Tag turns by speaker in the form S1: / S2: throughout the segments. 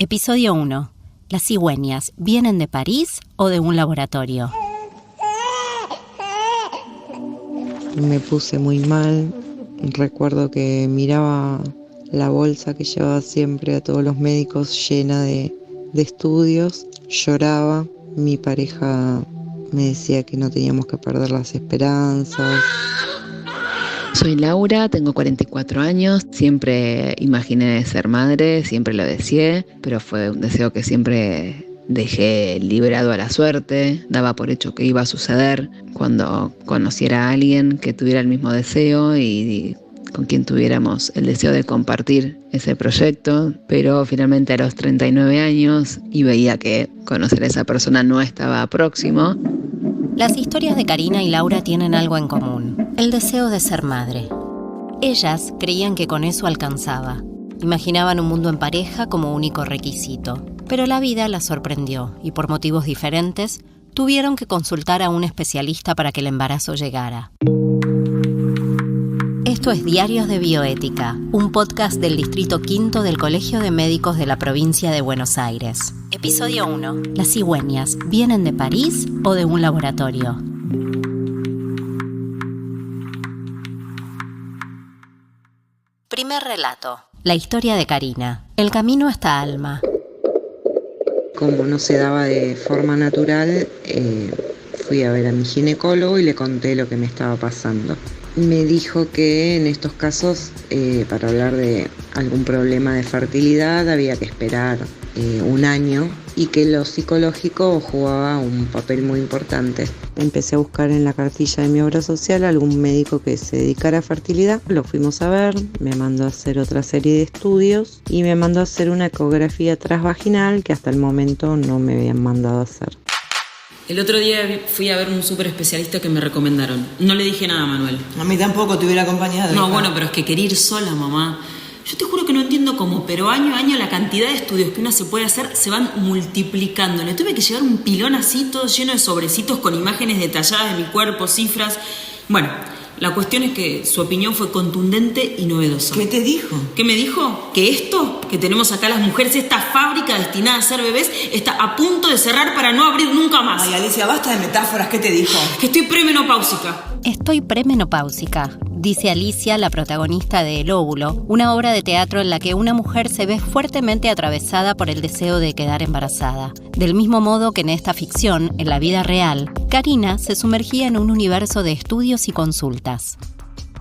S1: Episodio 1. ¿Las cigüeñas vienen de París o de un laboratorio?
S2: Me puse muy mal. Recuerdo que miraba la bolsa que llevaba siempre a todos los médicos llena de estudios. Lloraba. Mi pareja me decía que no teníamos que perder las esperanzas.
S3: Soy Laura, tengo 44 años, siempre imaginé ser madre, siempre lo deseé, pero fue un deseo que siempre dejé liberado a la suerte, daba por hecho que iba a suceder cuando conociera a alguien que tuviera el mismo deseo y con quien tuviéramos el deseo de compartir ese proyecto, pero finalmente a los 39 años y veía que conocer a esa persona no estaba próximo.
S1: Las historias de Karina y Laura tienen algo en común: el deseo de ser madre. Ellas creían que con eso alcanzaba. Imaginaban un mundo en pareja como único requisito. Pero la vida las sorprendió y por motivos diferentes tuvieron que consultar a un especialista para que el embarazo llegara. Esto es Diarios de Bioética, un podcast del Distrito Quinto del Colegio de Médicos de la Provincia de Buenos Aires. Episodio 1. ¿Las cigüeñas vienen de París o de un laboratorio? Primer relato. La historia de Karina. El camino hasta Alma.
S2: Como no se daba de forma natural, fui a ver a mi ginecólogo y le conté lo que me estaba pasando. Me dijo que en estos casos, para hablar de algún problema de fertilidad, había que esperar un año y que lo psicológico jugaba un papel muy importante. Empecé a buscar en la cartilla de mi obra social algún médico que se dedicara a fertilidad. Lo fuimos a ver, me mandó a hacer otra serie de estudios y me mandó a hacer una ecografía transvaginal que hasta el momento no me habían mandado a hacer.
S4: El otro día fui a ver un súper especialista que me recomendaron. No le dije nada a Manuel.
S5: A mí tampoco te hubiera acompañado.
S4: No,
S5: hija.
S4: bueno, pero es que quería ir sola, mamá. Yo te juro que no entiendo cómo, pero año a año la cantidad de estudios que una se puede hacer se van multiplicando. Le tuve que llevar un pilón así, todo lleno de sobrecitos con imágenes detalladas de mi cuerpo, cifras. Bueno, la cuestión es que su opinión fue contundente y novedosa.
S5: ¿Qué te dijo?
S4: ¿Qué me dijo? Que esto que tenemos acá las mujeres, esta fábrica destinada a ser bebés, está a punto de cerrar para no abrir nunca más.
S5: Ay, Alicia, basta de metáforas. ¿Qué te dijo?
S4: Que estoy premenopáusica.
S1: Estoy premenopáusica, dice Alicia, la protagonista de El óvulo, una obra de teatro en la que una mujer se ve fuertemente atravesada por el deseo de quedar embarazada. Del mismo modo que en esta ficción, en la vida real, Karina se sumergía en un universo de estudios y consultas.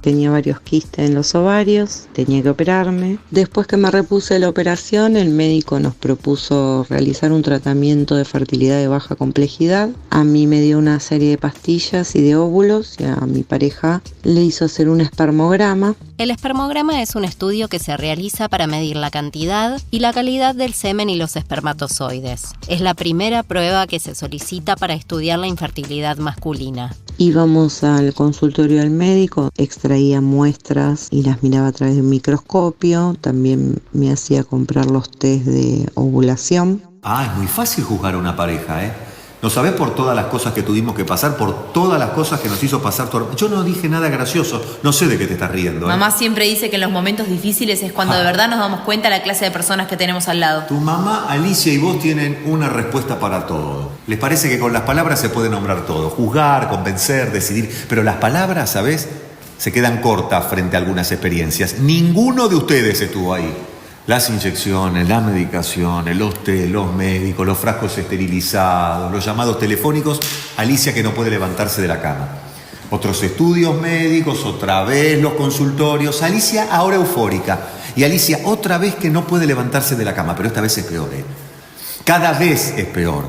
S2: Tenía varios quistes en los ovarios, tenía que operarme. Después que me repuse de la operación, el médico nos propuso realizar un tratamiento de fertilidad de baja complejidad. A mí me dio una serie de pastillas y de óvulos y a mi pareja le hizo hacer un espermograma.
S1: El espermograma es un estudio que se realiza para medir la cantidad y la calidad del semen y los espermatozoides. Es la primera prueba que se solicita para estudiar la infertilidad masculina.
S2: Íbamos al consultorio del médico, extraía muestras y las miraba a través de un microscopio. También me hacía comprar los test de ovulación.
S6: Es muy fácil juzgar a una pareja, ¿eh? No sabés por todas las cosas que tuvimos que pasar, por todas las cosas que nos hizo pasar tu hermano. Yo no dije nada gracioso, no sé de qué te estás riendo, ¿eh?
S7: Mamá siempre dice que en los momentos difíciles es cuando de verdad nos damos cuenta de la clase de personas que tenemos al lado.
S6: Tu mamá, Alicia y vos tienen una respuesta para todo. Les parece que con las palabras se puede nombrar todo. Juzgar, convencer, decidir. Pero las palabras, ¿sabés? Se quedan cortas frente a algunas experiencias. Ninguno de ustedes estuvo ahí. Las inyecciones, la medicación, los test, los médicos, los frascos esterilizados, los llamados telefónicos. Alicia que no puede levantarse de la cama. Otros estudios médicos, otra vez los consultorios. Alicia ahora eufórica. Y Alicia otra vez que no puede levantarse de la cama. Pero esta vez es peor, ¿eh? Cada vez es peor.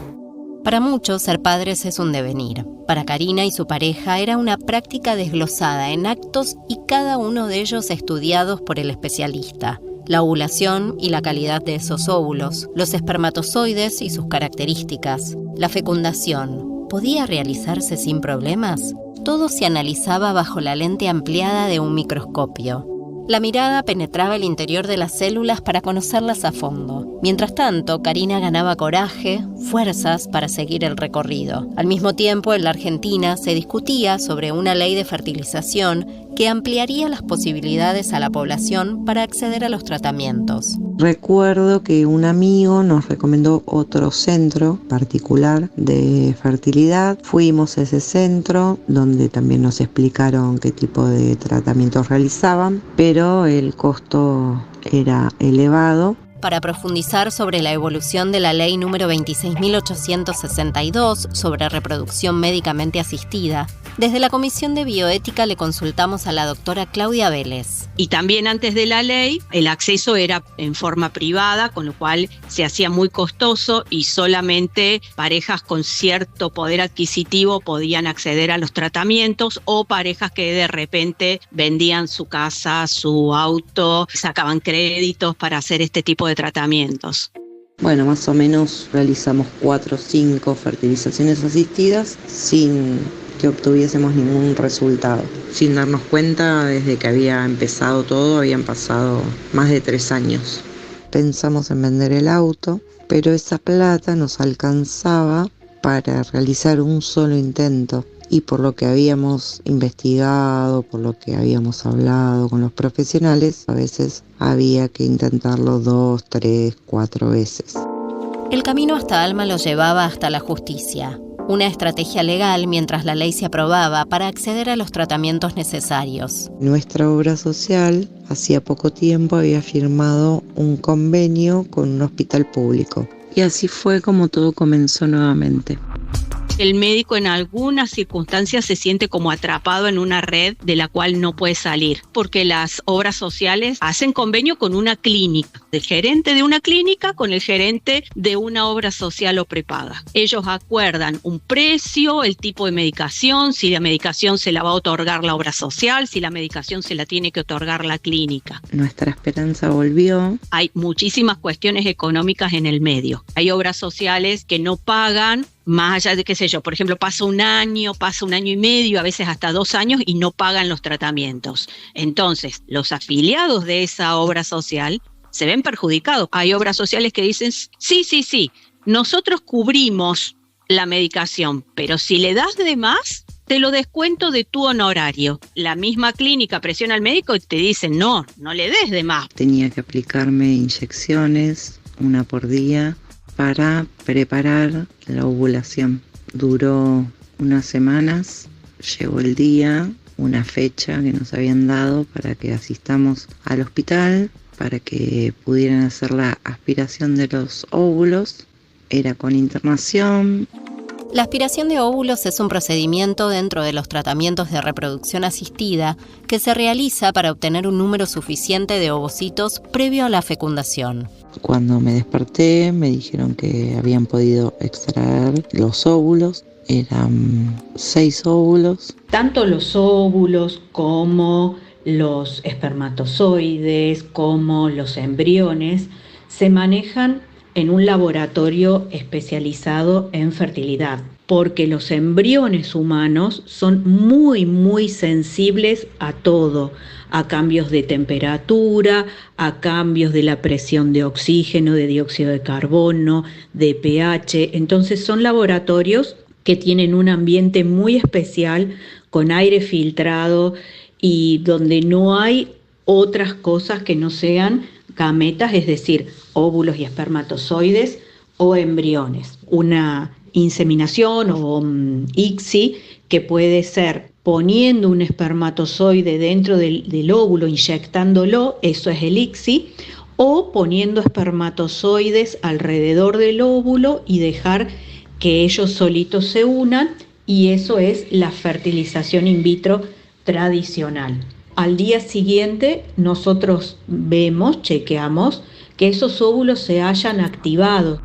S1: Para muchos, ser padres es un devenir. Para Karina y su pareja era una práctica desglosada en actos y cada uno de ellos estudiados por el especialista. La ovulación y la calidad de esos óvulos, los espermatozoides y sus características, la fecundación. ¿Podía realizarse sin problemas? Todo se analizaba bajo la lente ampliada de un microscopio. La mirada penetraba el interior de las células para conocerlas a fondo. Mientras tanto, Karina ganaba coraje, fuerzas para seguir el recorrido. Al mismo tiempo, en la Argentina se discutía sobre una ley de fertilización que ampliaría las posibilidades a la población para acceder a los tratamientos.
S2: Recuerdo que un amigo nos recomendó otro centro particular de fertilidad. Fuimos a ese centro donde también nos explicaron qué tipo de tratamientos realizaban, pero el costo era elevado.
S1: Para profundizar sobre la evolución de la ley número 26.862 sobre reproducción médicamente asistida, desde la Comisión de Bioética le consultamos a la doctora Claudia Vélez.
S8: Y también antes de la ley, el acceso era en forma privada, con lo cual se hacía muy costoso y solamente parejas con cierto poder adquisitivo podían acceder a los tratamientos, o parejas que de repente vendían su casa, su auto, sacaban créditos para hacer este tipo de tratamientos.
S2: Bueno, más o menos realizamos 4 o 5 fertilizaciones asistidas sin que obtuviésemos ningún resultado. Sin darnos cuenta, desde que había empezado todo, habían pasado más de 3 años. Pensamos en vender el auto, pero esa plata nos alcanzaba para realizar un solo intento. Y por lo que habíamos investigado, por lo que habíamos hablado con los profesionales, a veces había que intentarlo 2, 3, 4 veces.
S1: El camino hasta Alma lo llevaba hasta la justicia, una estrategia legal mientras la ley se aprobaba para acceder a los tratamientos necesarios.
S2: Nuestra obra social hacía poco tiempo había firmado un convenio con un hospital público. Y así fue como todo comenzó nuevamente.
S8: El médico en algunas circunstancias se siente como atrapado en una red de la cual no puede salir, porque las obras sociales hacen convenio con una clínica, el gerente de una clínica con el gerente de una obra social o prepaga. Ellos acuerdan un precio, el tipo de medicación, si la medicación se la va a otorgar la obra social, si la medicación se la tiene que otorgar la clínica.
S2: Nuestra esperanza volvió.
S8: Hay muchísimas cuestiones económicas en el medio. Hay obras sociales que no pagan, más allá de, qué sé yo, por ejemplo, pasa un año y medio, a veces hasta 2 años, y no pagan los tratamientos. Entonces, los afiliados de esa obra social se ven perjudicados. Hay obras sociales que dicen, sí, nosotros cubrimos la medicación, pero si le das de más, te lo descuento de tu honorario. La misma clínica presiona al médico y te dicen, no le des de más.
S2: Tenía que aplicarme inyecciones, 1 por día, para preparar la ovulación. Duró unas semanas, llegó el día, una fecha que nos habían dado para que asistamos al hospital, para que pudieran hacer la aspiración de los óvulos. Era con internación.
S1: La aspiración de óvulos es un procedimiento dentro de los tratamientos de reproducción asistida que se realiza para obtener un número suficiente de ovocitos previo a la fecundación.
S2: Cuando me desperté me dijeron que habían podido extraer los óvulos. Eran 6 óvulos.
S9: Tanto los óvulos como los espermatozoides, como los embriones, se manejan en un laboratorio especializado en fertilidad, porque los embriones humanos son muy sensibles a todo, a cambios de temperatura, a cambios de la presión de oxígeno, de dióxido de carbono, de pH. Entonces son laboratorios que tienen un ambiente muy especial, con aire filtrado y donde no hay otras cosas que no sean gametas, es decir, óvulos y espermatozoides o embriones. Una inseminación o ICSI que puede ser poniendo un espermatozoide dentro del óvulo, inyectándolo, eso es el ICSI, o poniendo espermatozoides alrededor del óvulo y dejar que ellos solitos se unan, y eso es la fertilización in vitro tradicional. Al día siguiente nosotros chequeamos que esos óvulos se hayan activado.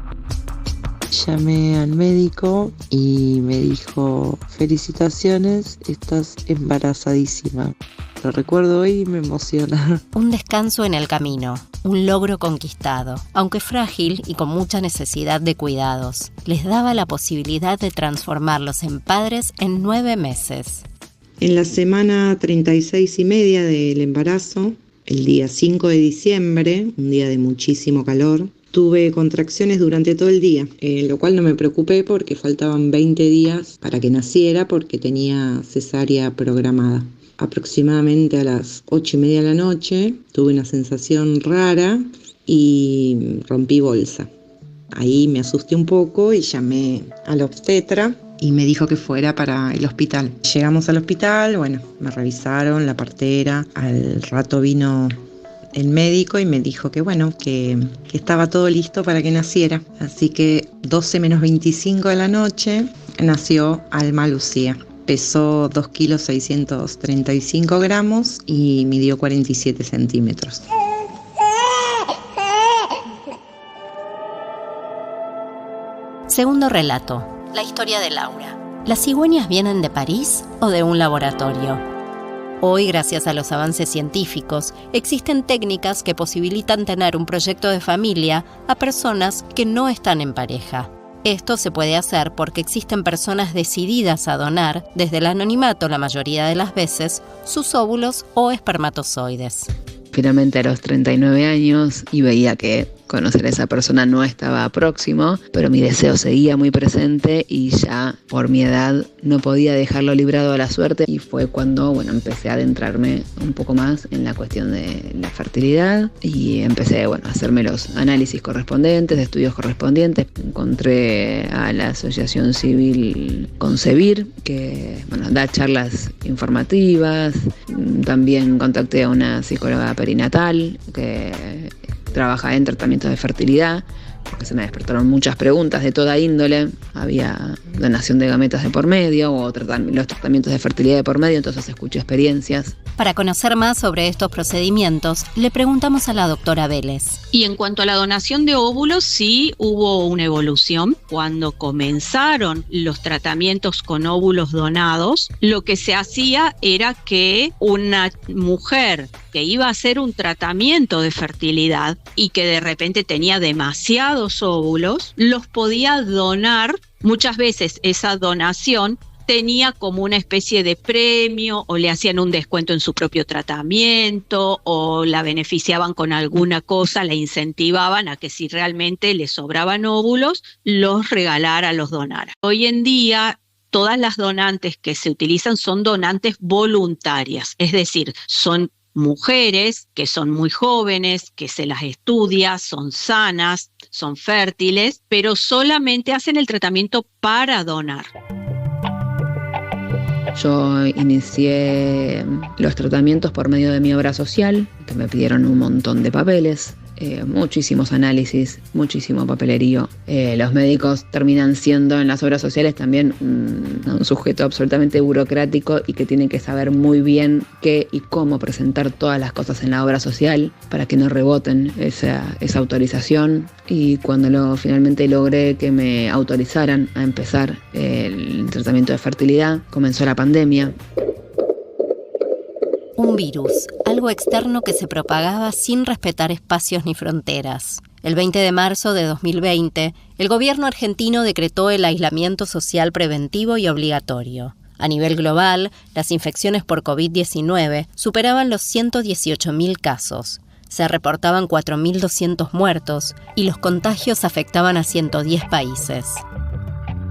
S2: Llamé al médico y me dijo, felicitaciones, estás embarazadísima. Lo recuerdo hoy y me emociona.
S1: Un descanso en el camino, un logro conquistado, aunque frágil y con mucha necesidad de cuidados. Les daba la posibilidad de transformarlos en padres en 9 meses.
S2: En la semana 36 y media del embarazo, el día 5 de diciembre, un día de muchísimo calor, tuve contracciones durante todo el día, lo cual no me preocupé porque faltaban 20 días para que naciera, porque tenía cesárea programada. Aproximadamente a las 8:30 de la noche tuve una sensación rara y rompí bolsa. Ahí me asusté un poco y llamé al obstetra y me dijo que fuera para el hospital. Llegamos al hospital, bueno, me revisaron, la partera, al rato vino el médico y me dijo que bueno, que estaba todo listo para que naciera. Así que 12 menos 25 de la noche nació Alma Lucía. Pesó 2 kilos 635 gramos y midió 47 centímetros.
S1: Segundo relato, la historia de Laura. ¿Las cigüeñas vienen de París o de un laboratorio? Hoy, gracias a los avances científicos, existen técnicas que posibilitan tener un proyecto de familia a personas que no están en pareja. Esto se puede hacer porque existen personas decididas a donar, desde el anonimato la mayoría de las veces, sus óvulos o espermatozoides.
S3: Finalmente a los 39 años y veía que conocer a esa persona no estaba próximo, pero mi deseo seguía muy presente y ya por mi edad no podía dejarlo librado a la suerte, y fue cuando empecé a adentrarme un poco más en la cuestión de la fertilidad y empecé a hacerme los análisis correspondientes, estudios correspondientes. Encontré a la Asociación Civil Concebir, que da charlas informativas. También contacté a una psicóloga perinatal que trabaja en tratamientos de fertilidad, porque se me despertaron muchas preguntas de toda índole. Había donación de gametas de por medio o los tratamientos de fertilidad de por medio, entonces escuché experiencias.
S1: Para conocer más sobre estos procedimientos, le preguntamos a la doctora Vélez.
S8: Y en cuanto a la donación de óvulos, sí hubo una evolución. Cuando comenzaron los tratamientos con óvulos donados, lo que se hacía era que una mujer que iba a hacer un tratamiento de fertilidad y que de repente tenía demasiados óvulos, los podía donar. Muchas veces esa donación tenía como una especie de premio, o le hacían un descuento en su propio tratamiento, o la beneficiaban con alguna cosa, la incentivaban a que si realmente le sobraban óvulos, los regalara, los donara. Hoy en día, todas las donantes que se utilizan son donantes voluntarias, es decir, son mujeres que son muy jóvenes, que se las estudia, son sanas, son fértiles, pero solamente hacen el tratamiento para donar.
S3: Yo inicié los tratamientos por medio de mi obra social, que me pidieron un montón de papeles, muchísimos análisis, muchísimo papelerío. Los médicos terminan siendo en las obras sociales también un sujeto absolutamente burocrático y que tiene que saber muy bien qué y cómo presentar todas las cosas en la obra social para que no reboten esa autorización. Y cuando finalmente logré que me autorizaran a empezar el tratamiento de fertilidad, comenzó la pandemia.
S1: Un virus, algo externo que se propagaba sin respetar espacios ni fronteras. El 20 de marzo de 2020, el gobierno argentino decretó el aislamiento social preventivo y obligatorio. A nivel global, las infecciones por COVID-19 superaban los 118.000 casos. Se reportaban 4.200 muertos y los contagios afectaban a 110 países.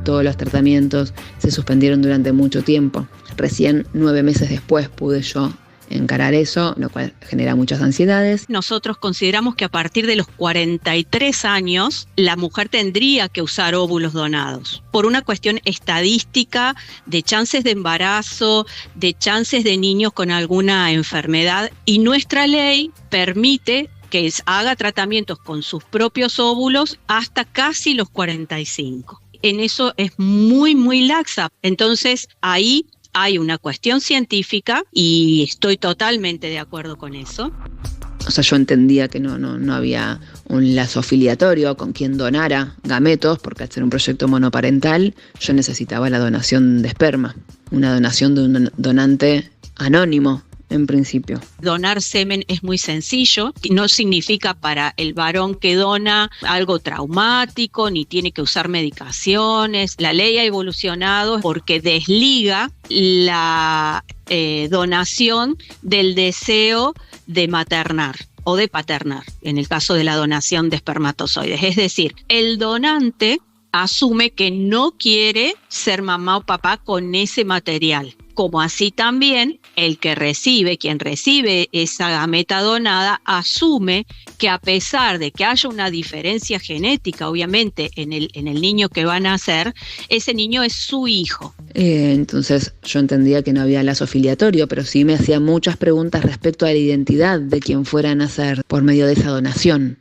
S3: Todos los tratamientos se suspendieron durante mucho tiempo. Recién 9 meses después pude yo encarar eso, lo cual genera muchas ansiedades.
S8: Nosotros consideramos que a partir de los 43 años la mujer tendría que usar óvulos donados por una cuestión estadística de chances de embarazo, de chances de niños con alguna enfermedad, y nuestra ley permite que haga tratamientos con sus propios óvulos hasta casi los 45. En eso es muy, muy laxa. Entonces ahí hay una cuestión científica y estoy totalmente de acuerdo con eso.
S3: O sea, yo entendía que no había un lazo filiatorio con quien donara gametos, porque al ser un proyecto monoparental yo necesitaba la donación de esperma, una donación de un donante anónimo. En principio.
S8: Donar semen es muy sencillo, no significa para el varón que dona algo traumático, ni tiene que usar medicaciones. La ley ha evolucionado porque desliga la donación del deseo de maternar o de paternar, en el caso de la donación de espermatozoides. Es decir, el donante asume que no quiere ser mamá o papá con ese material. como así también quien recibe esa gameta donada, asume que a pesar de que haya una diferencia genética, obviamente, en el niño que va a nacer, ese niño es su hijo.
S3: Entonces yo entendía que no había lazo filiatorio, pero sí me hacía muchas preguntas respecto a la identidad de quien fuera a nacer por medio de esa donación.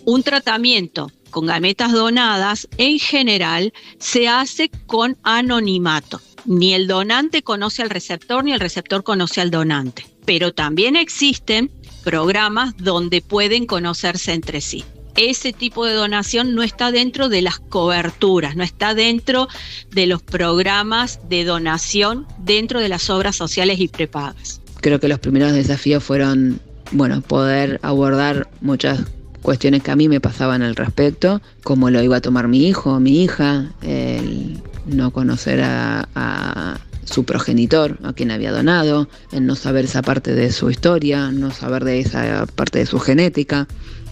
S8: Un tratamiento con gametas donadas, en general, se hace con anonimato. Ni el donante conoce al receptor, ni el receptor conoce al donante. Pero también existen programas donde pueden conocerse entre sí. Ese tipo de donación no está dentro de las coberturas, no está dentro de los programas de donación dentro de las obras sociales y prepagas.
S3: Creo que los primeros desafíos fueron, poder abordar muchas cuestiones que a mí me pasaban al respecto, cómo lo iba a tomar mi hijo o mi hija, el no conocer a su progenitor, a quien había donado, el no saber esa parte de su historia, no saber de esa parte de su genética.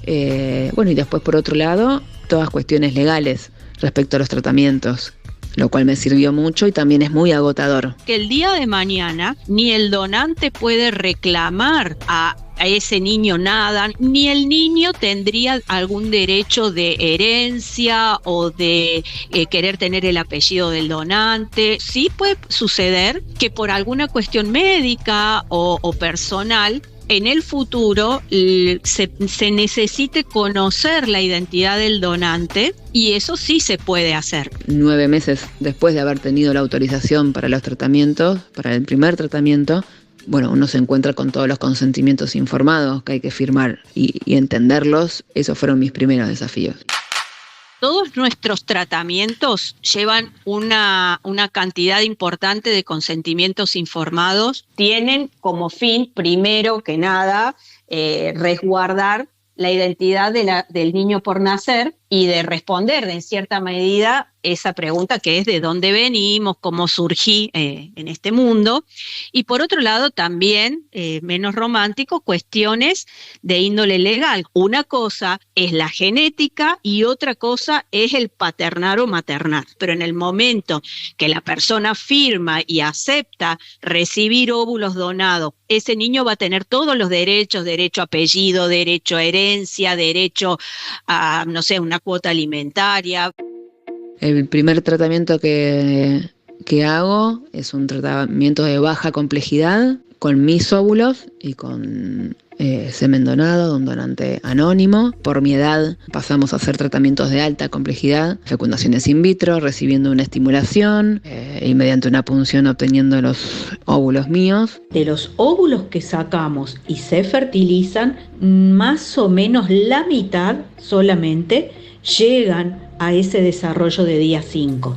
S3: Y después, por otro lado, todas cuestiones legales respecto a los tratamientos, lo cual me sirvió mucho y también es muy agotador.
S8: Que el día de mañana ni el donante puede reclamar a ese niño nada, ni el niño tendría algún derecho de herencia o de querer tener el apellido del donante. Sí puede suceder que por alguna cuestión médica o personal, en el futuro se necesite conocer la identidad del donante, y eso sí se puede hacer. 9 meses después de haber tenido la autorización para los tratamientos, para el primer tratamiento, uno se encuentra con todos los consentimientos informados que hay que firmar y entenderlos. Esos fueron mis primeros desafíos. Todos nuestros tratamientos llevan una cantidad importante de consentimientos informados. Tienen como fin, primero que nada, resguardar la identidad del niño por nacer y de responder en cierta medida esa pregunta que es de dónde venimos, cómo surgí en este mundo. Y por otro lado también, menos romántico, cuestiones de índole legal. Una cosa es la genética y otra cosa es el paternar o maternar. Pero en el momento que la persona firma y acepta recibir óvulos donados, ese niño va a tener todos los derechos, derecho a apellido, derecho a herencia, derecho a, una cuota alimentaria.
S3: El primer tratamiento que hago es un tratamiento de baja complejidad con mis óvulos y con semen donado de un donante anónimo. Por mi edad pasamos a hacer tratamientos de alta complejidad, fecundaciones in vitro, recibiendo una estimulación y mediante una punción obteniendo los óvulos míos.
S9: De los óvulos que sacamos y se fertilizan, más o menos la mitad solamente llegan a ese desarrollo de día 5.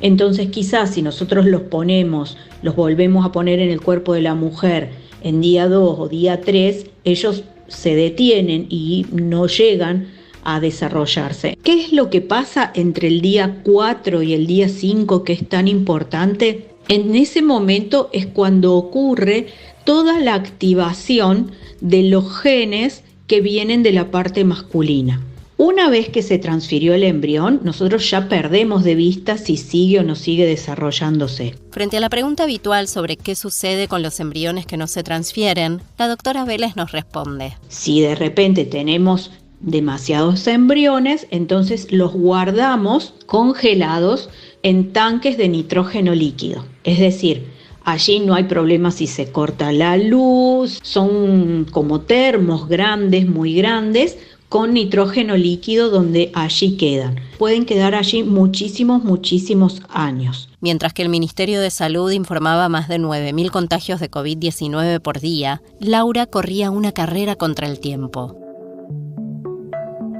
S9: Entonces quizás si nosotros los volvemos a poner en el cuerpo de la mujer en día 2 o día 3, ellos se detienen y no llegan a desarrollarse. ¿Qué es lo que pasa entre el día 4 y el día 5 que es tan importante? En ese momento es cuando ocurre toda la activación de los genes que vienen de la parte masculina. Una vez que se transfirió el embrión, nosotros ya perdemos de vista si sigue o no sigue desarrollándose.
S1: Frente a la pregunta habitual sobre qué sucede con los embriones que no se transfieren, la doctora Vélez nos responde.
S9: Si de repente tenemos demasiados embriones, entonces los guardamos congelados en tanques de nitrógeno líquido. Es decir, allí no hay problema si se corta la luz, son como termos grandes, muy grandes, con nitrógeno líquido donde allí quedan. Pueden quedar allí muchísimos años.
S1: Mientras que el Ministerio de Salud informaba más de 9.000 contagios de COVID-19 por día, Laura corría una carrera contra el tiempo.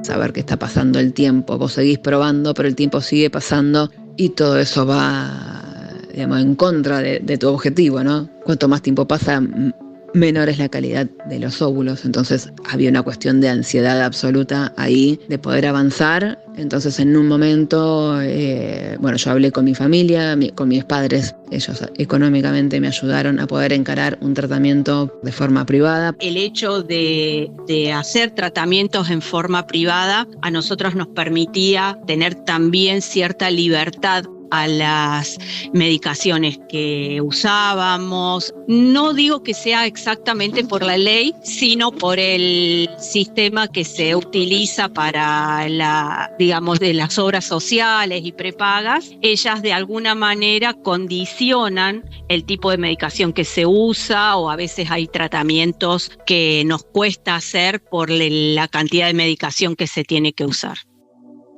S3: Saber que está pasando el tiempo, vos seguís probando, pero el tiempo sigue pasando y todo eso va, en contra de tu objetivo, ¿no? Cuanto más tiempo pasa, menor es la calidad de los óvulos. Entonces había una cuestión de ansiedad absoluta ahí, de poder avanzar. Entonces en un momento, yo hablé con mi familia, con mis padres. Ellos económicamente me ayudaron a poder encarar un tratamiento de forma privada.
S8: El hecho de hacer tratamientos en forma privada a nosotros nos permitía tener también cierta libertad a las medicaciones que usábamos. No digo que sea exactamente por la ley, sino por el sistema que se utiliza para de las obras sociales y prepagas. Ellas de alguna manera condicionan el tipo de medicación que se usa, o a veces hay tratamientos que nos cuesta hacer por la cantidad de medicación que se tiene que usar.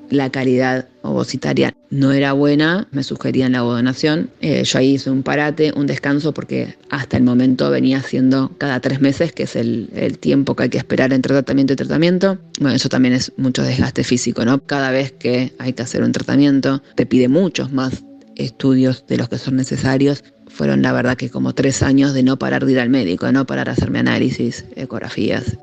S3: La calidad ovocitaria no era buena, me sugerían la ovodonación. Yo ahí hice un parate, un descanso, porque hasta el momento venía haciendo cada 3 meses, que es el tiempo que hay que esperar entre tratamiento y tratamiento. Bueno, eso también es mucho desgaste físico, ¿no? Cada vez que hay que hacer un tratamiento, te pide muchos más estudios de los que son necesarios. Fueron, la verdad, que como 3 años de no parar de ir al médico, de no parar de hacerme análisis, ecografías.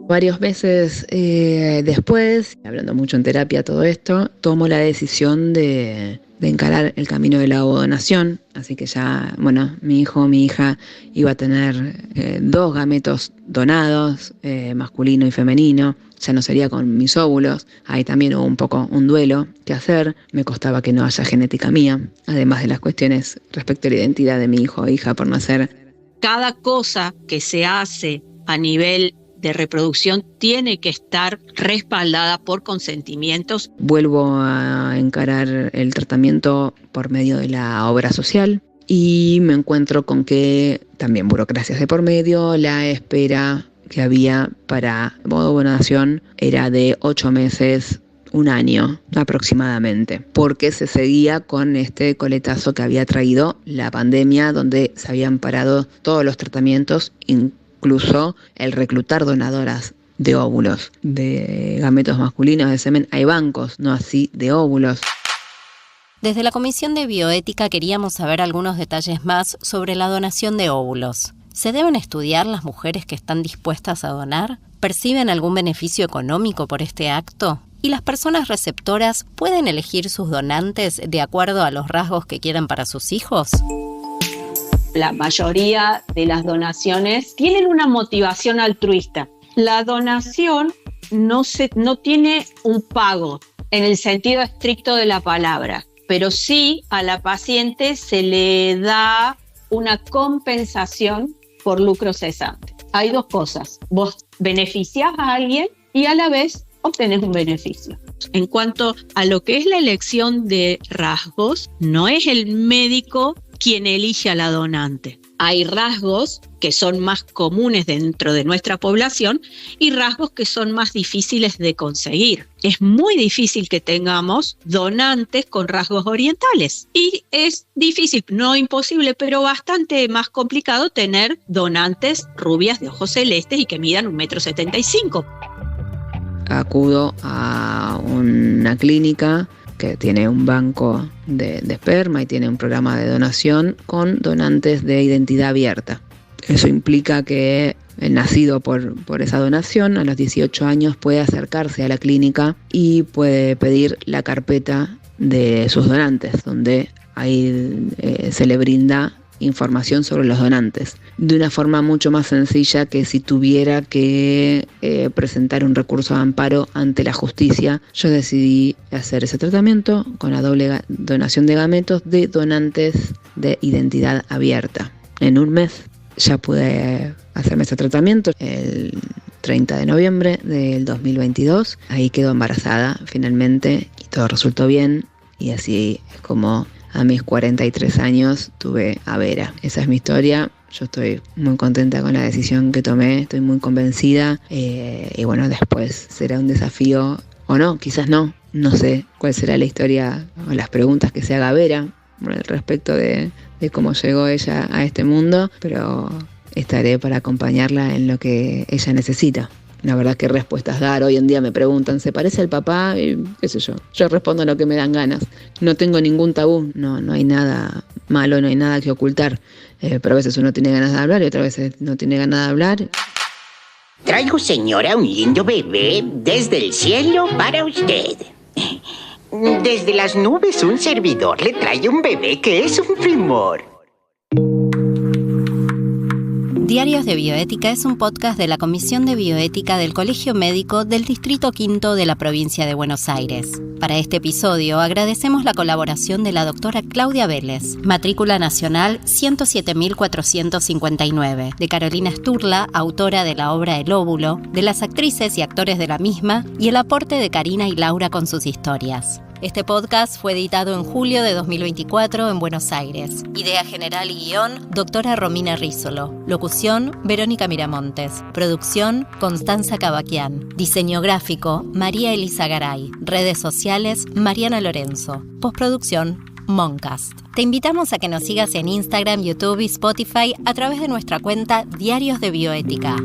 S3: Varios meses después, hablando mucho en terapia todo esto, tomo la decisión de encarar el camino de la ovodonación. Así que ya, mi hijo o mi hija iba a tener 2 gametos donados, masculino y femenino. Ya no sería con mis óvulos. Ahí también hubo un poco un duelo que hacer. Me costaba que no haya genética mía, además de las cuestiones respecto a la identidad de mi hijo o hija por nacer.
S8: Cada cosa que se hace a nivel de reproducción tiene que estar respaldada por consentimientos.
S3: Vuelvo a encarar el tratamiento por medio de la obra social y me encuentro con que también burocracias de por medio. La espera que había para ovodonación era de 8 meses, 1 año aproximadamente, porque se seguía con este coletazo que había traído la pandemia, donde se habían parado todos los tratamientos, incluso el reclutar donadoras de óvulos, de gametos masculinos, de semen. Hay bancos, no así de óvulos.
S1: Desde la Comisión de Bioética queríamos saber algunos detalles más sobre la donación de óvulos. ¿Se deben estudiar las mujeres que están dispuestas a donar? ¿Perciben algún beneficio económico por este acto? ¿Y las personas receptoras pueden elegir sus donantes de acuerdo a los rasgos que quieran para sus hijos?
S8: La mayoría de las donaciones tienen una motivación altruista. La donación no tiene un pago en el sentido estricto de la palabra, pero sí a la paciente se le da una compensación por lucro cesante. Hay 2 cosas. Vos beneficiás a alguien y a la vez obtenés un beneficio. En cuanto a lo que es la elección de rasgos, no es el médico quien elige a la donante. Hay rasgos que son más comunes dentro de nuestra población y rasgos que son más difíciles de conseguir. Es muy difícil que tengamos donantes con rasgos orientales y es difícil, no imposible, pero bastante más complicado tener donantes rubias de ojos celestes y que midan 1,75 m.
S3: Acudo a una clínica que tiene un banco de esperma y tiene un programa de donación con donantes de identidad abierta. Eso implica que el nacido por esa donación a los 18 años puede acercarse a la clínica y puede pedir la carpeta de sus donantes, donde ahí se le brinda información sobre los donantes, de una forma mucho más sencilla que si tuviera que presentar un recurso de amparo ante la justicia. Yo decidí hacer ese tratamiento con la doble donación de gametos de donantes de identidad abierta. En 1 mes ya pude hacerme ese tratamiento. El 30 de noviembre del 2022, ahí quedó embarazada finalmente y todo resultó bien, y así es como a mis 43 años tuve a Vera. Esa es mi historia. Yo estoy muy contenta con la decisión que tomé, estoy muy convencida. Y bueno, después será un desafío o no, quizás no. No sé cuál será la historia o las preguntas que se haga Vera respecto de cómo llegó ella a este mundo, pero estaré para acompañarla en lo que ella necesita. La verdad, ¿qué respuestas dar? Hoy en día me preguntan, ¿se parece al papá? Y qué sé yo. Yo respondo lo que me dan ganas. No tengo ningún tabú, no hay nada malo, no hay nada que ocultar. Pero a veces uno tiene ganas de hablar y otras veces no tiene ganas de hablar.
S10: Traigo, señora, un lindo bebé desde el cielo para usted. Desde las nubes un servidor le trae un bebé que es un primor.
S1: Diarios de Bioética es un podcast de la Comisión de Bioética del Colegio Médico del Distrito Quinto de la provincia de Buenos Aires. Para este episodio agradecemos la colaboración de la doctora Claudia Vélez, matrícula nacional 107.459, de Carolina Sturla, autora de la obra El óvulo, de las actrices y actores de la misma, y el aporte de Karina y Laura con sus historias. Este podcast fue editado en julio de 2024 en Buenos Aires. Idea general y guión, doctora Romina Rízolo. Locución, Verónica Miramontes. Producción, Constanza Cavaquián. Diseño gráfico, María Elisa Garay. Redes sociales, Mariana Lorenzo. Postproducción, Moncast. Te invitamos a que nos sigas en Instagram, YouTube y Spotify a través de nuestra cuenta Diarios de Bioética.